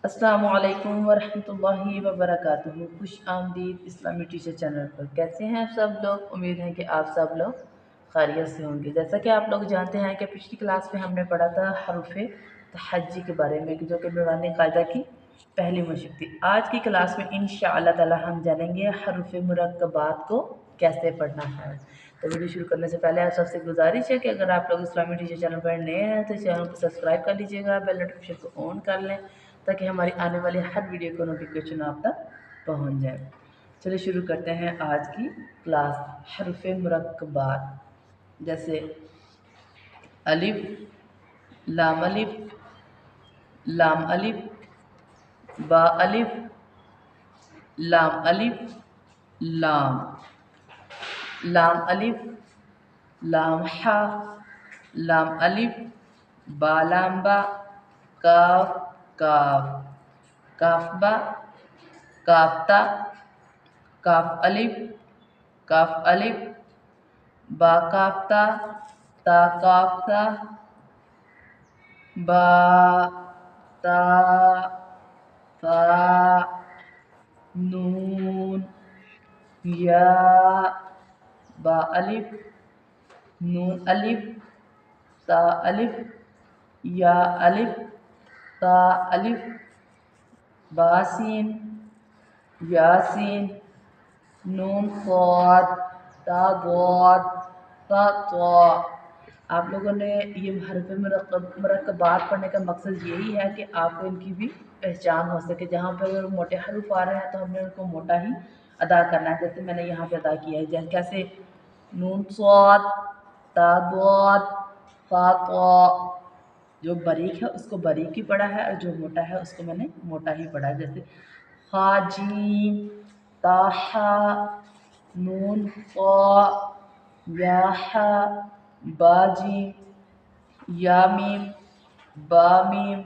अस्सलामुअलैकुम वरहमतुल्लाहि वबरकातुहू। खुश आमदीद इस्लामी टीचर चैनल पर। कैसे हैं सब लोग? उम्मीद है कि आप सब लोग खैरियत से होंगे। जैसा कि आप लोग जानते हैं कि पिछली क्लास में हमने पढ़ा था हरूफ़े तहज्जी के बारे में, जो कि नूरानी कायदा की पहली मशक थी। आज की क्लास में इंशाअल्लाह ताला हम जानेंगे हरूफ़े मुरक्कबात को कैसे पढ़ना है। तो वीडियो शुरू करने से पहले आप सबसे गुजारिश है कि अगर आप लोग इस्लामी टीचर चैनल पर नए हैं तो चैनल को सब्सक्राइब कर लीजिएगा, बेल नोटिफिकेशन को ऑन कर लें ताकि हमारी आने वाली हर वीडियो का नोटिफिकेशन आप तक पहुंच जाए। चलिए शुरू करते हैं आज की क्लास। हरफ मुरक्कबात जैसे अलिफ, लाम अलिफ, लाम अलिफ, बा अलिफ, लाम अलिफ, लाम, लाम अलिफ, लाम हा, लाम अलिफ, बा लाम बा, काफ काफ, काफ बा, काफ्ता, काफ अलिफ, काफ अलिफ, बा काफ्ता, ता काफ्ता, बा ता फा, नून, या, बा अलिफ, नून अलिफ, ता अलिफ, या अलिफ, ता अलिफ, बासीन, यासीन, नून क़ाद, ता ग़ाद, ता ता। आप लोगों ने ये हरफ मुरक्कबात पढ़ने का मकसद यही है कि आपको इनकी भी पहचान हो सके। जहाँ पर अगर मोटे हरूफ आ रहे हैं तो हमने उनको मोटा ही अदा करना है, जैसे मैंने यहाँ पे अदा किया है। जैसे कैसे नून स्वाद, ता ग़ाद, फ़ा क़ा। जो बारीक है उसको बारीक ही पढ़ा है और जो मोटा है उसको मैंने मोटा ही पढ़ा है। जैसे हाजीम, ताहा, नून क़ा, याहा, बाजीम, यामीम, बामीम,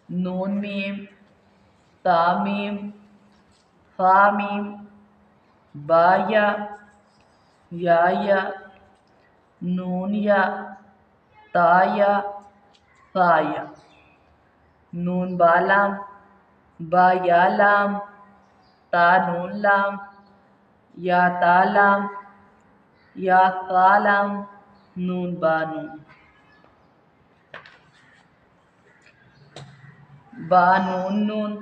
नून मीम, तामीम, फामीम, बाया, याया, नून या, ताया, फाया, नून बालाम, बा या लाम, ता नून लाम, या तालाम, या तालाम, नून बानून, बा नून नून,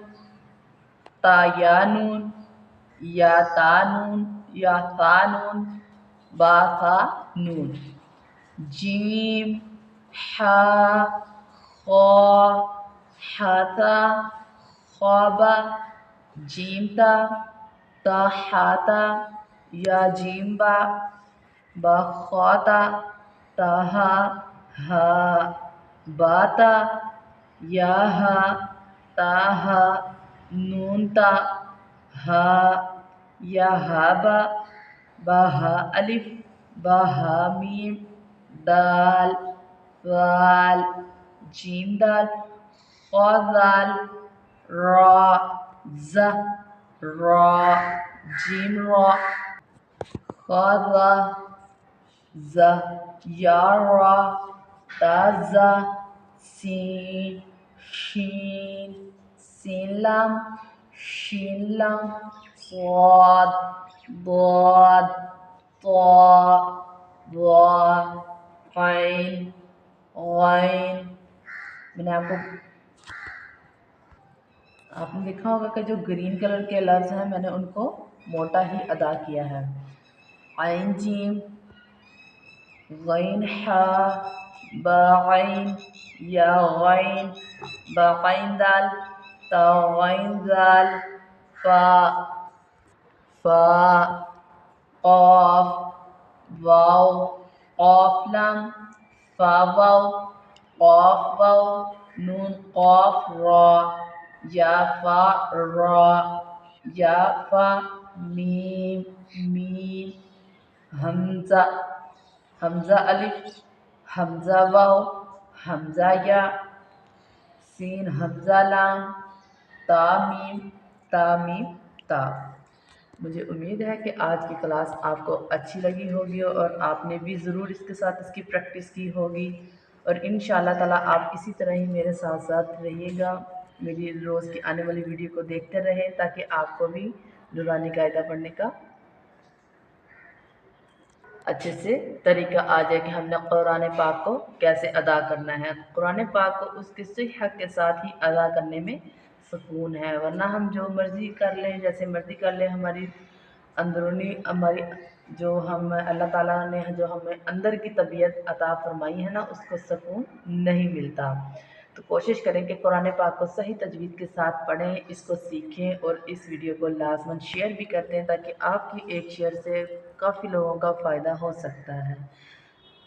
ता या नून, या ता नून, या ता नून, बा था नून, जीम, हा, खा, हाता, ख्वाबा, जीमता, ता हाता, या जीम्बा, बा ख्वाता, ताहा, हा, बाता, याहा, ताहा, नूनता, हा, या हाबा, बाहा अलिफ, बाहा मीम, दाल, वाल, जीम दाल, क़ादाल, रा, ज़, रा, जीम रा, क़ादा, ज़, या रा, ताज़ा, सीन, शीन, सीन लाम, शीन लाम, स्वाद, दाद, ता, वा, क़ैन, ग़ैन। मैंने आपने देखा होगा कि जो ग्रीन कलर के लफ्ज़ हैं मैंने उनको मोटा ही अदा किया है। ऐन जीम, गैन हा, बा गैन, या गैन, बा गैन दाल, ता गैन दाल, फा, फा, क़ाफ, वाव, क़ाफ लाम, फा वाव, क़ाफ वाव, नून क़ाफ रा, या फा रा, या फा मीम मीम, हमज़ा, हमज़ा अलिफ, हमज़ा वाव, हमज़ा या, सीन हमज़ा लाम, तामीम, तामीम ता। मुझे उम्मीद है कि आज की क्लास आपको अच्छी लगी होगी और आपने भी ज़रूर इसके साथ इसकी प्रैक्टिस की होगी और इंशाअल्लाह ताला आप इसी तरह ही मेरे साथ साथ रहिएगा। मेरी रोज़ की आने वाली वीडियो को देखते रहें ताकि आपको भी नूरानी कायदा पढ़ने का अच्छे से तरीका आ जाए कि हमने कुरान पाक को कैसे अदा करना है। कुरान पाक को उसके सही हक़ के साथ ही अदा करने में सुकून है, वरना हम जो मर्ज़ी कर लें, जैसे मर्ज़ी कर लें, हमारी अंदरूनी हमारी जो हम अल्लाह ताला ने जो हमें अंदर की तबीयत अता फ़रमाई है ना, उसको सुकून नहीं मिलता। तो कोशिश करें कि कुरान पाक को सही तजवीज़ के साथ पढ़ें, इसको सीखें और इस वीडियो को लाज़मन शेयर भी कर दें ताकि आपकी एक शेयर से काफ़ी लोगों का फ़ायदा हो सकता है।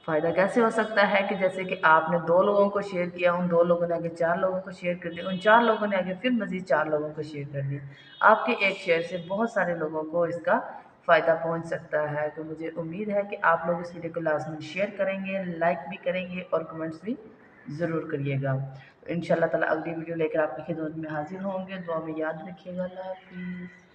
फ़ायदा कैसे हो सकता है कि जैसे कि आपने 2 लोगों को शेयर किया, उन 2 लोगों ने आगे 4 लोगों को शेयर कर दिया, उन 4 लोगों ने आगे फिर मज़ीद 4 लोगों को शेयर कर दिया। आपके एक शेयर से बहुत सारे लोगों को इसका फ़ायदा पहुँच सकता है। तो मुझे उम्मीद है कि आप लोग इस वीडियो को लाज़मन शेयर करेंगे, लाइक भी करेंगे और कमेंट्स भी ज़रूर करिएगा। तो इंशाअल्लाह ताला अगली वीडियो लेकर आपकी खिदमत में हाज़िर होंगे। दुआ में याद रखिएगा। अल्लाह हाफ़िज़।